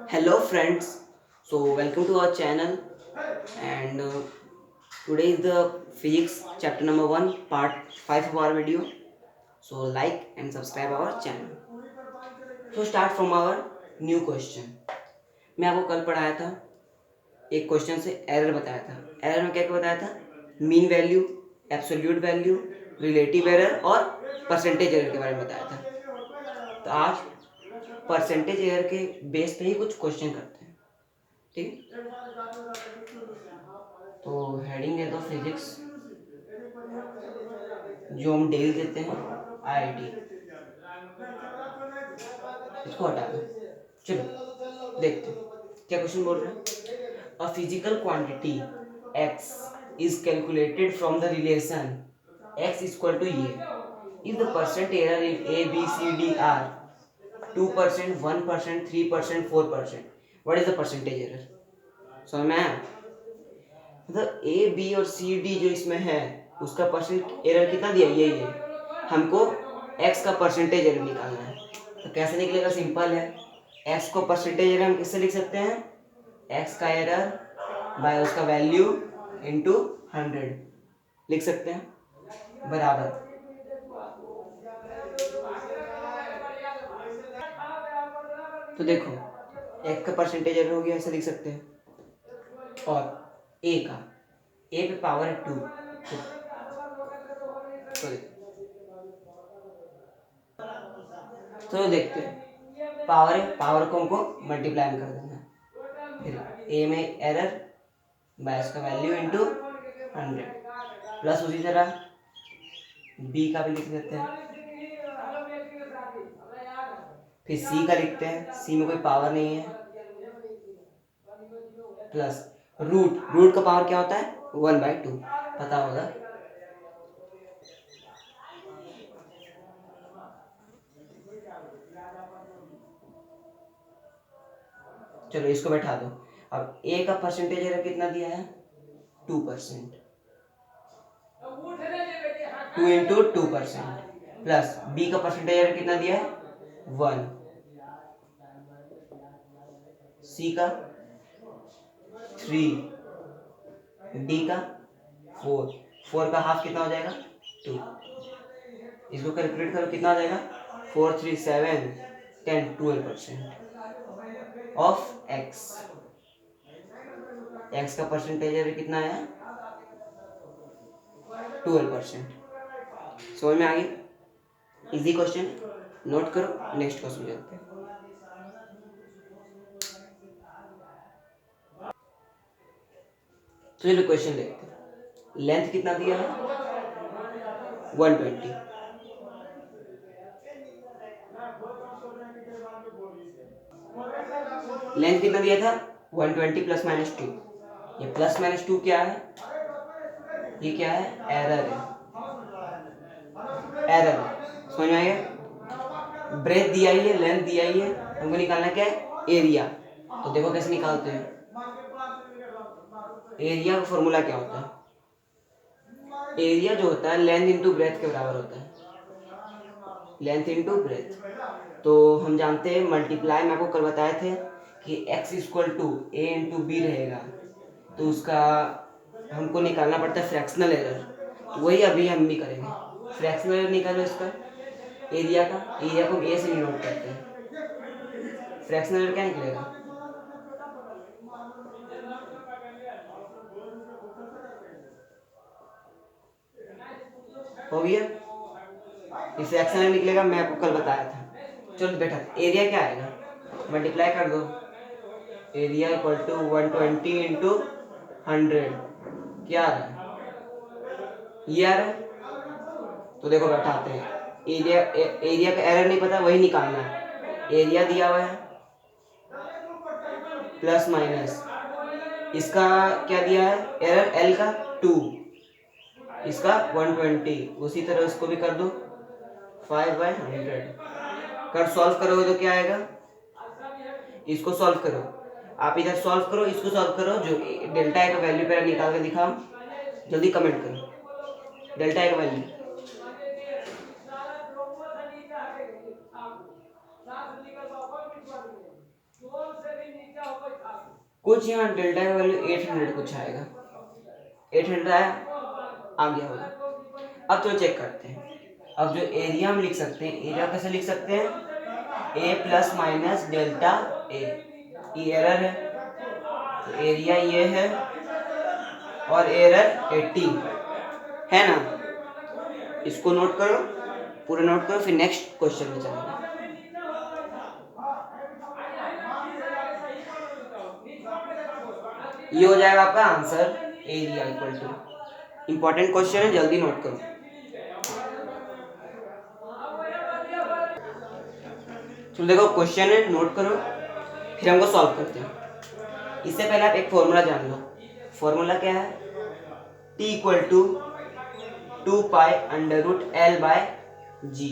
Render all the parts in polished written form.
Hello friends, so welcome to our channel and today is the physics chapter number 1 part 5 of our video. So like and subscribe our channel. So start from our new question. मैं आपको कल पढ़ाया था एक question से error बताया था. Error में क्या क्या बताया था? Mean value, absolute value, relative error और परसेंटेज एरर के बारे में बताया था. तो आज परसेंटेज एरर के बेस पे ही कुछ क्वेश्चन करते हैं. ठीक है, तो हेडिंग है तो फिजिक्स जो हम डेली देते हैं आईआईटी, इसको हटा दो. चलो देखते हैं क्या क्वेश्चन बोल रहे हैं. A physical quantity x is calculated from the relation x is equal to ये. If the percent error in a b c d are 2%, 1%, 3%, 4%, what is the percentage error? समझ में आया? मतलब ए बी और C D जो इसमें है उसका परसेंट एरर कितना दिया? ये हमको एक्स का परसेंटेज एरर निकालना है. तो कैसे निकलेगा? सिंपल है. एक्स को परसेंटेज एरर हम किससे लिख सकते हैं? एक्स का एरर बाय उसका वैल्यू इनटू 100 लिख सकते हैं बराबर. तो देखो एक्स का परसेंटेज एरर हो गया, ऐसे लिख सकते हैं. और ए का, ए पे पावर है 2. तो देखते हैं पावर है, पावर को हमको मल्टीप्लाई कर देना है. फिर ए में एरर बाय इसका वैल्यू इनटू 100 प्लस उसी तरह बी का भी लिख देते हैं. फिर सी का लिखते हैं, सी में कोई पावर नहीं है, प्लस रूट, रूट का पावर क्या होता है? 1/2 पता होगा. चलो इसको बैठा दो. अब ए का परसेंटेज एरर कितना दिया है? 2%. 2 इंटू 2% प्लस बी का परसेंटेज एरर कितना दिया है? 1. सी का 3, डी का 4. 4 का हाफ कितना हो जाएगा? 2. इसको कैलकुलेट करो कितना हो जाएगा? 4, 3, 7, 10, 12% ऑफ एक्स. एक्स का परसेंटेज एरर कितना है? 12%. समझ में आ गई? इजी क्वेश्चन, नोट करो. नेक्स्ट क्वेश्चन चलते हैं. तो चलो क्वेश्चन देखते हैं. लेंथ कितना दिया है? 120. लेंथ कितना दिया था? 120 प्लस माइनस 2. ये प्लस माइनस 2 क्या है? ये क्या है? एरर है. एरर समझ में आया? ब्रेथ दिया ही है, लेंथ दिया ही है, हमको निकालना क्या है? एरिया. तो देखो कैसे निकालते हैं. एरिया का फॉर्मूला क्या होता है? एरिया जो होता है लेंथ इंटू ब्रेथ के बराबर होता है. Length into breadth. तो हम जानते हैं मल्टीप्लाई में आपको कल बताए थे कि x equal to A into B रहेगा. तो उसका हमको निकालना पड़ता है फ्रैक्शनल एरर. तो वही अभी हम भी करेंगे. फ्रैक्शनल एरर निकालो इसका, एरिया का. एरिया को हम ए से डिनोट करते हैं. फ्रैक्शनल एरर क्या निकलेगा? हो गया. ये फ्रैक्शनल एरर निकलेगा, मैं आपको कल बताया था. चलो बेटा एरिया क्या आएगा? मल्टीप्लाई कर दो. एरिया इक्वल टू 120 इंटू 100 क्या आ रहा है? ये आ रहा है. तो देखो बैठाते हैं. एरिया, एरिया का एरर नहीं पता, वही निकालना है. एरिया दिया हुआ है प्लस माइनस, इसका क्या दिया है? एरर एल का 2, इसका 120. उसी तरह उसको भी कर दो 5/100. कर सॉल्व करोगे तो क्या आएगा? इसको सॉल्व करो. आप इधर सॉल्व करो, इसको सॉल्व करो. जो डेल्टा ए का वैल्यू पहले निकाल के दिखाओ. जल्दी कमेंट करो. डेल्टा ए का वैल्यू कुछ यहाँ डेल्टा का वैल्यू 800 कुछ आएगा, 800 आया, आ गया होगा। अब चलो चेक करते हैं। अब जो एरिया हम लिख सकते हैं, एरिया कैसे लिख सकते हैं, ए प्लस माइनस डेल्टा ए, ये एरर है तो एरिया ये है और एरर 80 है ना। इसको नोट करो, पूरा नोट करो, फिर नेक्स्ट क्वेश्चन में चलेंगे। ये हो जाएगा आपका आंसर, area equal to. Important question है, जल्दी नोट करो। तो देखो क्वेश्चन है, नोट करो, फिर हमको सॉल्व करते हैं। इससे पहले आप एक फॉर्मूला जान लो। फॉर्मूला क्या है, t equal to 2 pi under root L by G.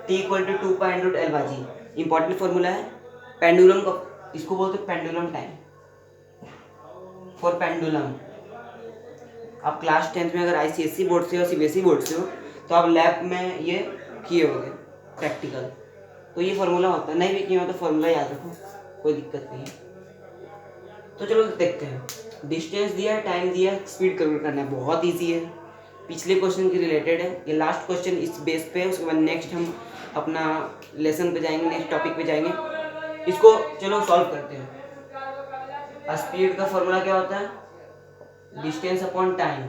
T equal to 2 pi under root L by G important formula है। पेंडुलम को इसको बोलते हैं पेंडुलम टाइम, फॉर पेंडुलम। आप क्लास 10th में अगर आईसीएसई बोर्ड से हो, सीबीएसई बोर्ड से हो, तो आप लैब में ये किए होंगे प्रैक्टिकल। तो ये फॉर्मूला होता है, नहीं भी किया हो तो फॉर्मूला याद रखो, कोई दिक्कत नहीं है। तो चलो देखते हैं। डिस्टेंस दिया है, टाइम दिया है, स्पीड कैलकुलेट करना है, बहुत ईजी है, पिछले क्वेश्चन के रिलेटेड है। ये लास्ट क्वेश्चन इस बेस पे है, उसके बाद नेक्स्ट हम अपना लेसन पे जाएंगे, नेक्स्ट टॉपिक पे जाएंगे। इसको चलो सॉल्व करते हैं। स्पीड का फॉर्मूला क्या होता है, डिस्टेंस अपॉन टाइम,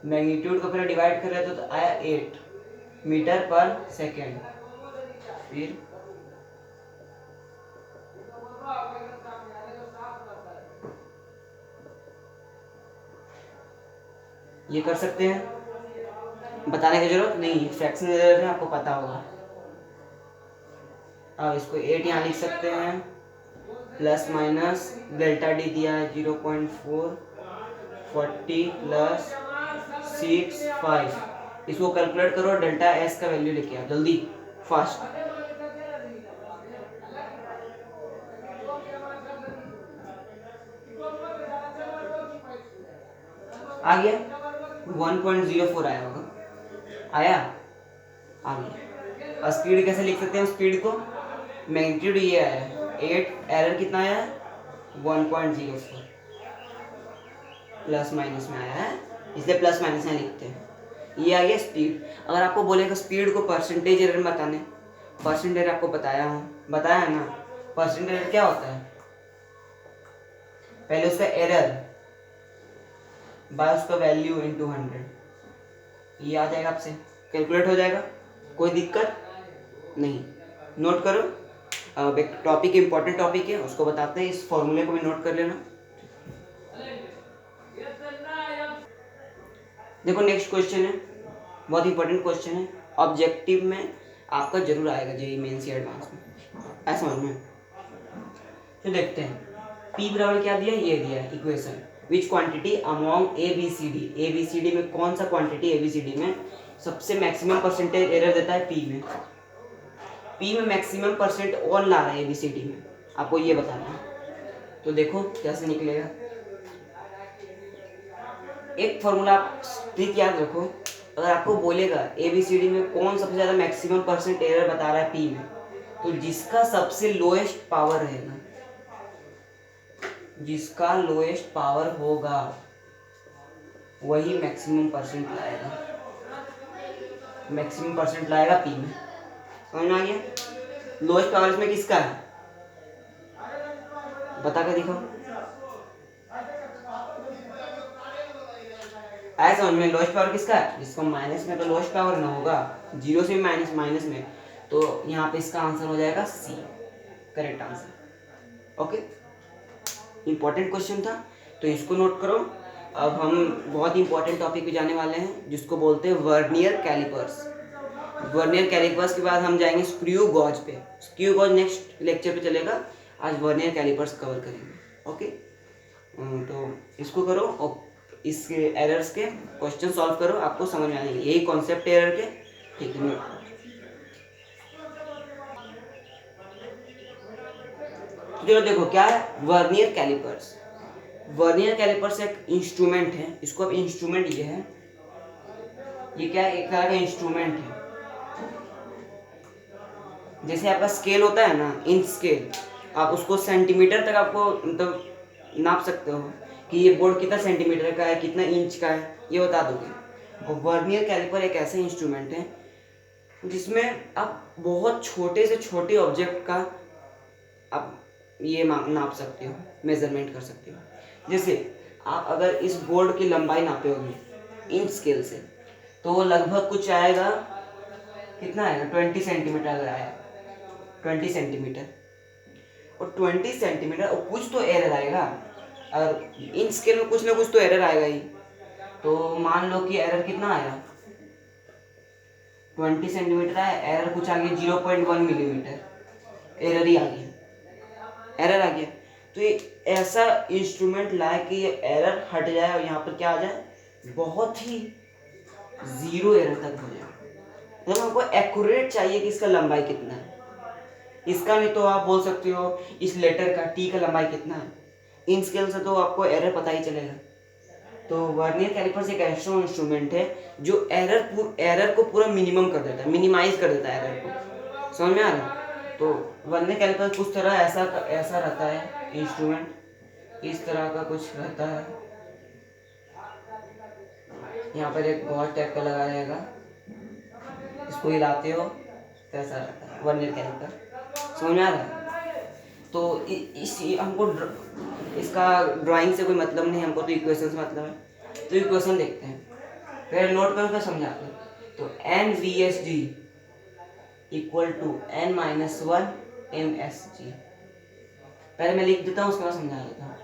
मैग्नीट्यूड को पहले डिवाइड कर रहे थे तो आया 8 मीटर पर सेकेंड। फिर ये कर सकते हैं, बताने की जरूरत नहीं है, फ्रैक्शन है, आपको पता होगा। अब इसको 8 यहाँ लिख सकते हैं, प्लस माइनस डेल्टा डी दिया है 0.4, 40 प्लस 6 5। इसको कैलकुलेट करो, डेल्टा एस का वैल्यू लेके आओ जल्दी, फास्ट। आ गया 1.04 आया होगा, आया, आ गया। स्पीड कैसे लिख सकते हैं स्पीड को, मैग्नीट्यूड ये आया 8, एरर कितना आया 1.04, प्लस माइनस में आया है इसलिए प्लस माइनस में लिखते हैं। ये आ गया स्पीड। अगर आपको बोलेगा स्पीड को परसेंटेज एरर बताने, परसेंटेज एरर आपको बताया ना, परसेंटेज एरर क्या होता है, पहले उसका एरर बाय उसका वैल्यू इनटू 100, ये आ जाएगा आपसे, कैलकुलेट हो जाएगा, कोई दिक्कत नहीं। नोट करो, अब एक टॉपिक इंपॉर्टेंट टॉपिक है उसको बताते हैं, इस फॉर्मूले को भी नोट कर लेना। देखो नेक्स्ट क्वेश्चन है, बहुत इंपॉर्टेंट क्वेश्चन है, ऑब्जेक्टिव में आपका जरूर आएगा, जेईई मेंस या एडवांस में, ऐसा समझ में। तो देखते हैं, P बराबर क्या दिया, ये दिया है इक्वेशन, विच क्वांटिटी अमॉन्ग ABCD में कौन सा क्वांटिटी ABCD में सबसे मैक्सिमम परसेंटेज एरर देता है, P में मैक्सिमम परसेंट ऑन ला रहा है ABCD में, आपको ये बताना है। तो देखो कैसे निकलेगा, एक फॉर्मूला आप ट्रिक याद रखो, अगर आपको बोलेगा ABCD में कौन सबसे ज़्यादा मैक्सिमम परसेंट एरर बता रहा है P में, तो जिसका सबसे लोएस्ट पावर रहेगा, जिसका लोएस्ट पावर होगा वही मैक्सिमम परसेंट लाएगा, मैक्सिमम परसेंट लाएगा P में, समझ में आ गया। लोएस्ट पावर इसमें किसका है, बता कर दिखाओ, ऐसा समझ में, लोएस्ट पावर किसका है, जिसका माइनस में तो लोएस्ट पावर ना होगा, जीरो से माइनस माइनस में, तो यहाँ पे इसका आंसर हो जाएगा C, correct answer. Okay, important question था तो इसको नोट करो। अब हम बहुत इंपॉर्टेंट टॉपिक पे जाने वाले हैं जिसको बोलते हैं वर्नियर कैलिपर्स। वर्नियर कैलिपर्स के बाद हम जाएंगे स्क्रू गॉज पे, स्क्रू गॉज नेक्स्ट लेक्चर पे चलेगा, आज वर्नियर कैलिपर्स कवर करेंगे। ओके, तो इसको करो और इसके एरर्स के क्वेश्चन सॉल्व करो, आपको समझ में आएंगे, यही कॉन्सेप्ट है एरर के, ठीक है। चलो देखो क्या है वर्नियर कैलिपर्स। वर्नियर कैलिपर्स एक इंस्ट्रूमेंट है, इसको अब इंस्ट्रूमेंट ये है, ये क्या है, एक तरह का इंस्ट्रूमेंट है। जैसे आपका स्केल होता है ना, इंच स्केल, आप उसको सेंटीमीटर तक आपको मतलब नाप सकते हो कि ये बोर्ड कितना सेंटीमीटर का है, कितना इंच का है, ये बता दोगे। और वर्नियर कैलिपर एक ऐसा इंस्ट्रूमेंट है जिसमें आप बहुत छोटे से छोटे ऑब्जेक्ट का आप ये नाप सकते हो, मेजरमेंट कर सकते हो। जैसे आप अगर इस बोर्ड की लंबाई नापे होगी इंच स्केल से, तो वो लगभग कुछ आएगा, कितना आएगा, 20 सेंटीमीटर अगर आया, 20 सेंटीमीटर। और 20 सेंटीमीटर और कुछ तो एरर आएगा, और इंच स्केल में कुछ ना कुछ तो एरर आएगा ही। तो मान लो कि एरर कितना आया, 20 सेंटीमीटर आया, एरर कुछ आ गया 0.1 मिलीमीटर, एरर ही आ गया, एरर आ गया। तो ये ऐसा इंस्ट्रूमेंट लाए कि ये एरर हट जाए और यहाँ पर क्या आ जाए, बहुत ही जीरो एरर तक हो जाए। मतलब हमको एक्यूरेट चाहिए कि इसका लंबाई कितना है, इसका नहीं तो आप बोल सकते हो इस लेटर का टी का लंबाई कितना है, इन स्केल से तो आपको एरर पता ही चलेगा। तो वर्नियर कैलिपर्स एक ऐसा इंस्ट्रूमेंट है जो एरर को पूरा मिनिमम कर देता है, मिनिमाइज कर देता है एरर को। समझ में आ रहा है? तो वर्नियर कैलिपर्स कुछ तरह ऐसा रहता है इंस्ट्रूमेंट, इस तरह का कुछ रहता है। यहाँ पर एक गॉड टाइप का लगा रहेगा, इसको हिलाते हो तो ऐसा रहता है वर्नियर कैलिपर। समझ में आ रहा है? तो इस हमको इसका ड्राइंग से कोई मतलब नहीं, हमको तो इक्वेशन से मतलब है। तो इक्वेशन देखते हैं, पहले नोट करो फिर समझाते हैं। तो N V S D equal to N minus one M S G. पहले मैं लिख देता हूँ, उसके बाद समझा देता हूँ।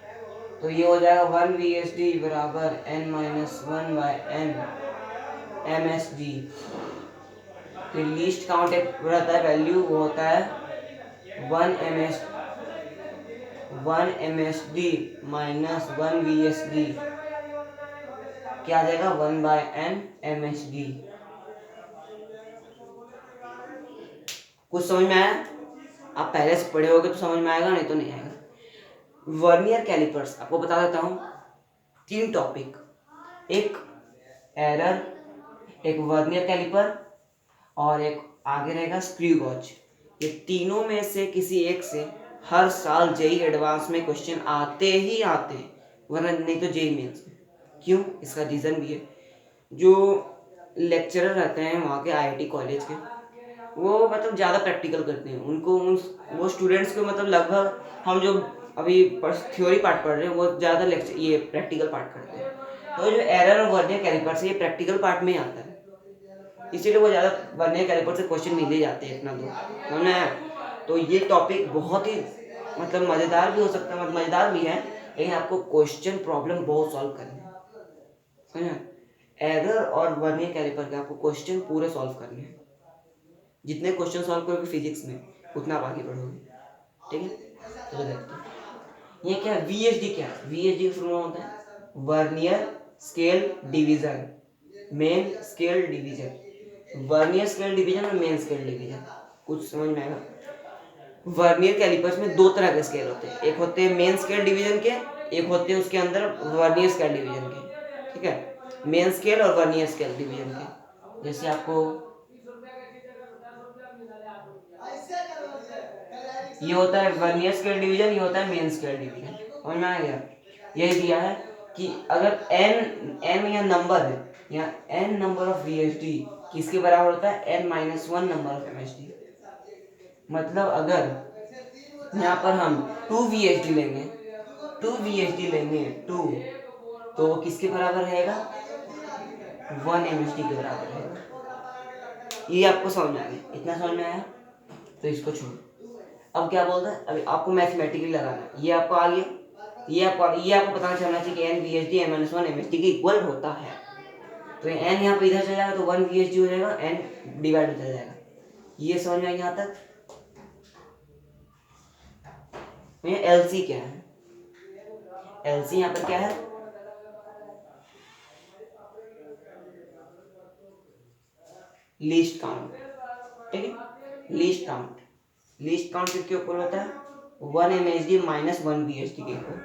तो ये हो जाएगा 1 वी एस डी बराबर N minus one by N M S G. तो लीस्ट काउंट एक रहता है वैल्यू, वो होता है 1 M S D minus 1 V S D, क्या आ जाएगा 1 by N M S D. कुछ समझ में आया? आप पहले से पढ़े होगे तो समझ में आएगा, नहीं तो नहीं आएगा। वर्नियर कैलिपर्स आपको बता देता हूँ, 3 टॉपिक, एक एरर, एक वर्नियर कैलिपर, और एक आगे रहेगा स्क्रू गॉज। ये तीनों में से किसी एक से हर साल जेई एडवांस में क्वेश्चन आते ही आते हैं, वरना नहीं तो जेई मेंस में। क्यों? इसका रीज़न भी है। जो लेक्चरर रहते हैं वहाँ के आईआईटी कॉलेज के, वो मतलब ज़्यादा प्रैक्टिकल करते हैं। उनको वो स्टूडेंट्स को मतलब लगभग हम जो अभी थ्योरी पार्ट पढ़ रहे हैं वो ज़्यादा लेक्चर ये प्रैक्टिकल पार्ट करते हैं। तो जो एरर और वर्नियर कैलिपर से ये प्रैक्टिकल पार्ट में आता है, इसीलिए वो ज़्यादा वर्नियर कैलिपर से क्वेश्चन मिल ही जाते हैं इतना दूर, समझ आया? तो ये टॉपिक बहुत ही मतलब मज़ेदार भी हो सकता है, मतलब मज़ेदार भी है, लेकिन आपको क्वेश्चन प्रॉब्लम बहुत सॉल्व करनी है, समझ? एरर और वर्नियर कैलिपर के आपको क्वेश्चन पूरे सॉल्व करने हैं। जितने क्वेश्चन सॉल्व करोगे फिजिक्स में उतना आप आगे बढ़ोगे, ठीक है? चलो देखते हैं ये क्या है, वीएसडी क्या है। वीएसडी का फुल फॉर्म होता है vernier scale division, main scale division. Vernier scale division और मेन स्केल डिवीजन, कुछ समझ में आएगा? वर्नियर कैलिपर्स में 2 तरह के स्केल होते हैं, एक होते हैं मेन स्केल डिवीजन के, एक होते हैं उसके अंदर वर्नियर स्केल डिवीजन के, ठीक है? मेन स्केल और वर्नियर स्केल डिवीजन के। जैसे आपको ये होता है वर्नियर स्केल डिवीजन, ये होता है मेन स्केल डिवीजन, समझ में आ गया? यही दिया है कि अगर n या नंबर है या n नंबर ऑफ VSD किसके बराबर होता है, n minus one number of MSD। मतलब अगर यहाँ पर हम 2 VSD लेंगे, 2 VSD लेंगे 2, तो वो किसके बराबर रहेगा, 1 MSD के बराबर रहेगा। ये आपको समझ में आ गया? इतना समझ में आया? तो इसको छोड़। अब क्या बोलता है, अभी आपको मैथमेटिकली लगाना है, ये आपको आ गया, ये आपको पता चलना चाहिए कि N V H D M minus one M H D के इक्वल होता है। तो एन यहाँ पे इधर चला जाएगा तो 1 वी एच डी हो जाएगा, एन डिवाइड हो जाएगा। ये समझ में आएगा यहाँ तक? ये एल सी क्या है, एल सी यहाँ पर क्या है, लीस्ट काउंट, ठीक है? लीस्ट काउंट, लीस्ट काउंट किसके ऊपर होता है, 1 M H D minus 1 V H D के ऊपर।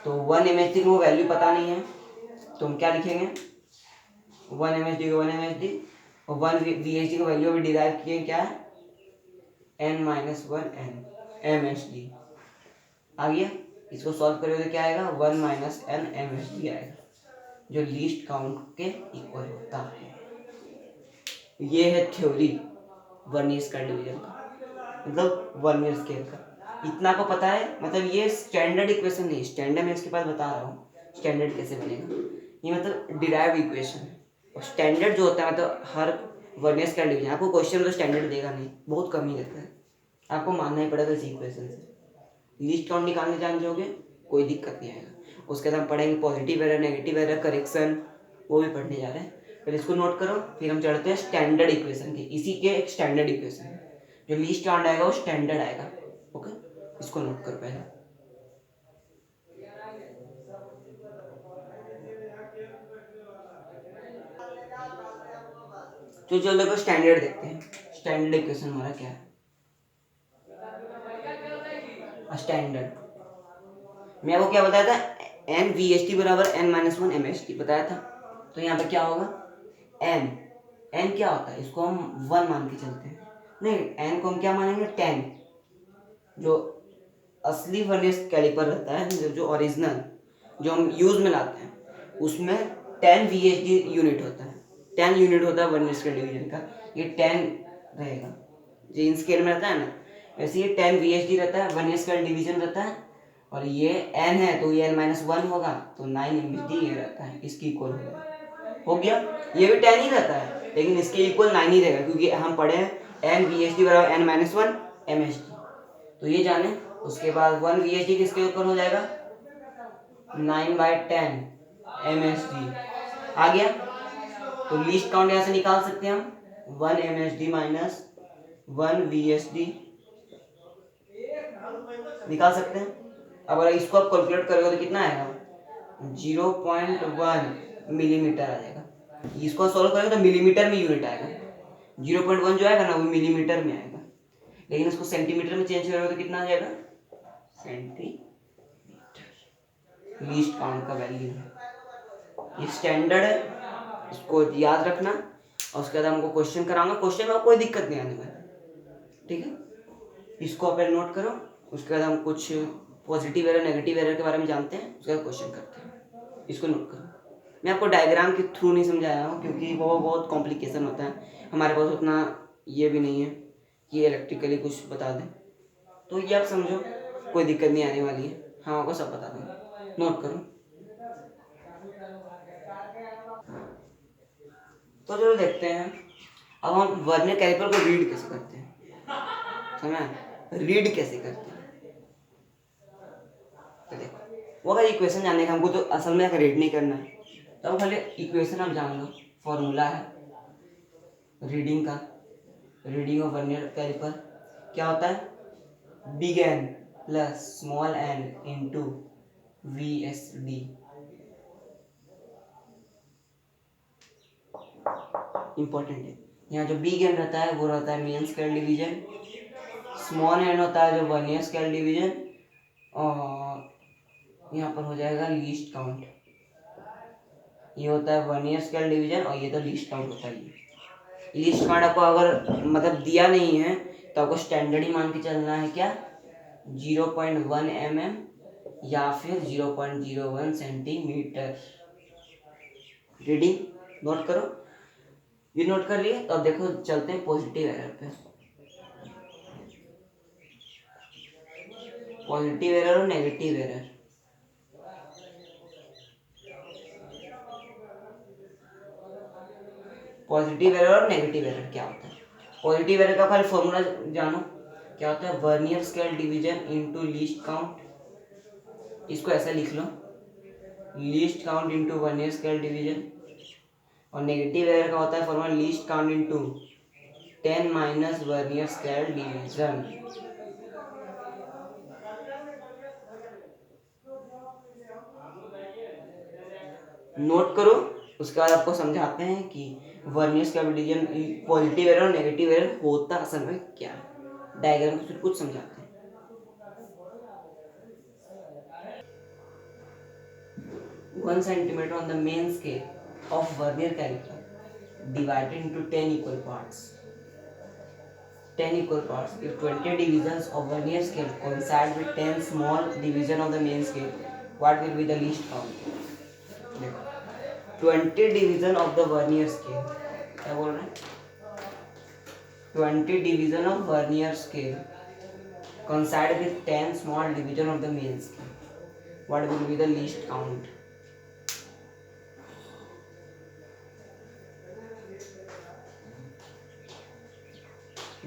तो 1 एम एच डी को वैल्यू पता नहीं है तो हम क्या लिखेंगे, 1 एम एच डी को 1 एम एच डी, और 1 वी एच डी का वैल्यू अभी डिराइव किए क्या है, n minus one N MSD आ गया। इसको सॉल्व करोगे तो क्या आएगा 1 माइनस एन MSD आएगा, जो लीस्ट काउंट के इक्वल होता है। ये है थ्योरी वर्नियर स्केल डिवीजन का, मतलब वर्नियर स्केल का। इतना को पता है, मतलब ये स्टैंडर्ड इक्वेशन नहीं, स्टैंडर्ड मैं इसके पास बता रहा हूँ स्टैंडर्ड कैसे बनेगा। ये मतलब डिराइव इक्वेशन है, और स्टैंडर्ड जो होता है मतलब हर वर्नियर स्केल डिवीजन आपको क्वेश्चन तो स्टैंडर्ड देगा नहीं, बहुत कम ही देता है, आपको मानना ही पड़ेगा इस इक्वेशन से। लीस्ट काउंट निकालने जान जाओगे कोई दिक्कत नहीं आएगा। उसके बाद हम पढ़ेंगे positive error, negative error, correction, वो भी पढ़ने जा रहे हैं। फिर इसको नोट करो, फिर हम चढ़ते हैं स्टैंडर्ड इक्वेशन के। इसी के एक स्टैंडर्ड इक्वेशन है, जो लीस्ट काउंट आएगा वो स्टैंडर्ड आएगा। ओके, इसको नोट करो पहले। तो चलो देखो स्टैंडर्ड देखते हैं। स्टैंडर्ड इक्वेशन हमारा क्या है? स्टैंडर्ड मैं वो क्या बताया था, एन वी एस टी बराबर N minus one M S T बताया था। तो यहाँ पे क्या होगा, एन, एन क्या होता है, इसको हम वन मान के चलते हैं। नहीं, एन को हम क्या मानेंगे 10, जो असली वर्नियर कैलिपर रहता है, जो ओरिजिनल जो हम यूज में लाते हैं, उसमें 10 VHD यूनिट होता है। 10 यूनिट होता है वर्नियर स्केल डिवीजन का, ये 10 रहेगा। जो इन स्केल में रहता है ना, वैसे ये 10 VHD रहता है, वर्नियर स्केल डिवीजन रहता है। और ये n है तो ये n माइनस वन होगा, तो 9 MSD ये रहता है, इसकी इक्वल हो गया। ये भी 10 ही रहता है, लेकिन इसके इक्वल 9 ही रहेगा, क्योंकि हम पढ़े हैं n VHD बराबर n माइनस वन MSD, तो ये जाने। उसके बाद 1 VHD किसके ऊपर हो जाएगा, 9/10 MSD आ गया। तो लीस्ट काउंट यहाँ से निकाल सकते हैं हम, 1 MSD माइनस 1 VSD निकाल सकते हैं। अब अगर इसको आप कैलकुलेट करोगे तो कितना आएगा, 0.1 मिलीमीटर आ जाएगा। इसको सॉल्व करोगे तो मिलीमीटर में यूनिट आएगा, 0.1 जो आएगा ना वो मिलीमीटर में आएगा, लेकिन उसको सेंटीमीटर में चेंज करोगे तो कितना आ जाएगा, सेंटीमीटर। लीस्ट काउंट का वैल्यू है, ये स्टैंडर्ड है, इसको याद रखना। और उसके बाद हमको क्वेश्चन कराऊंगा, क्वेश्चन में कोई दिक्कत नहीं आने वाली, ठीक है। इसको आप नोट करो। उसके बाद हम कुछ पॉजिटिव एरर, नेगेटिव एरर के बारे में जानते हैं, उसके बाद क्वेश्चन करते हैं। इसको नोट करो। मैं आपको डायग्राम के थ्रू नहीं समझाया हूँ, क्योंकि वो बहुत कॉम्प्लिकेशन होता है, हमारे पास उतना ये भी नहीं है कि इलेक्ट्रिकली कुछ बता दें। तो ये आप समझो, कोई दिक्कत नहीं आने वाली है, हम आपको सब बता देंगे। नोट करो। तो चलो देखते हैं, अब हम वर्नियर कैलिपर को रीड कैसे करते हैं, समझ, रीड कैसे करते हैं। तो देखो, वो अगर इक्वेशन जानने का हमको, तो असल में अगर रीड नहीं करना है, तो खाली इक्वेशन आप जान लो। फॉर्मूला है रीडिंग का, रीडिंग ऑफ वर्नियर कैलिपर क्या होता है, big N plus small N into VSD। Important है, यहाँ जो बिग एन रहता है वो रहता है main scale division, small N होता है जो वर्नियर स्केल डिवीजन, और यहाँ पर हो जाएगा लीस्ट काउंट। ये होता है वर्नियर स्केल डिवीजन, और ये तो लीस्ट काउंट होता है। लीस्ट काउंट आपको अगर मतलब दिया नहीं है तो आपको स्टैंडर्ड ही मान के चलना है, क्या 0.1 mm या फिर 0.01 सेंटीमीटर। रीडिंग नोट करो, ये नोट कर लिए। तो अब देखो चलते हैं पॉजिटिव एरर पे। पॉजिटिव एरर और नेगेटिव एरर, पॉजिटिव एरर और नेगेटिव एरर क्या होता है। पॉजिटिव एरर का खाली फॉर्मूला जानो, क्या होता है, vernier scale division into least count. इसको ऐसा लिख लो, least count into vernier scale division. और नेगेटिव एरर का होता है formula least count into 10 minus vernier scale division. Note करो, उसके बाद आपको समझाते हैं कि vernier scale division positive error और नेगेटिव एरर होता असल में क्या है, डायग्राम से कुछ समझाते हैं। 1 centimeter on the main scale of vernier caliper divided into 10 equal parts. 10 equal parts. If 20 divisions of vernier scale coincide with 10 small division of the main scale, what will be the least count? देखो 20 division of the vernier scale, क्या बोल रहे हैं? 20 division of vernier scale coincide with 10 small division of the main scale, what will be the least count?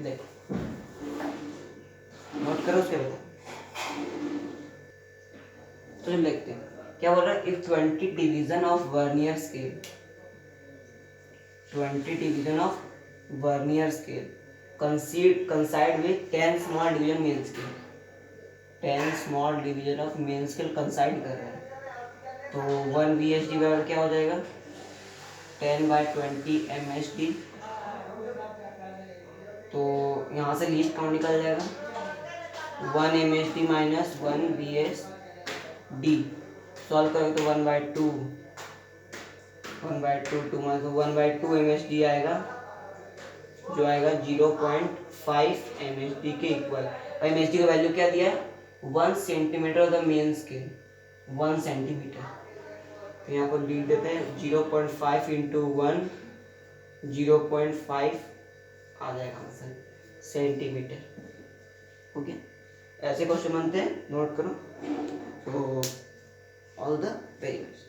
देखो note करो उसके बाद तो हम देखते हैं क्या बोल रहा है। If 20 division of vernier scale, 20 division of vernier scale coincide with 10 small division main scale, 10 small division of main scale कंसाइड कर रहा है तो 1 VSD बराबर क्या हो जाएगा 10/20 MSD। तो यहाँ से लीस्ट काउंट निकल जाएगा 1 MSD माइनस 1 VSD। सॉल्व करोगे तो 1/2 2 माइनस 1/2 MSD आएगा जो आएगा 0.5 MSD के इक्वल। MSD का वैल्यू क्या दिया है 1 centimetre of the main scale, 1 centimetre. तो यहाँ पर लिख देते हैं 0.5 इंटू 1, 0.5 आ जाएगा आंसर सेंटीमीटर। ओके, ऐसे क्वेश्चन बनते हैं, नोट करो। तो ऑल द वेरी बेस्ट।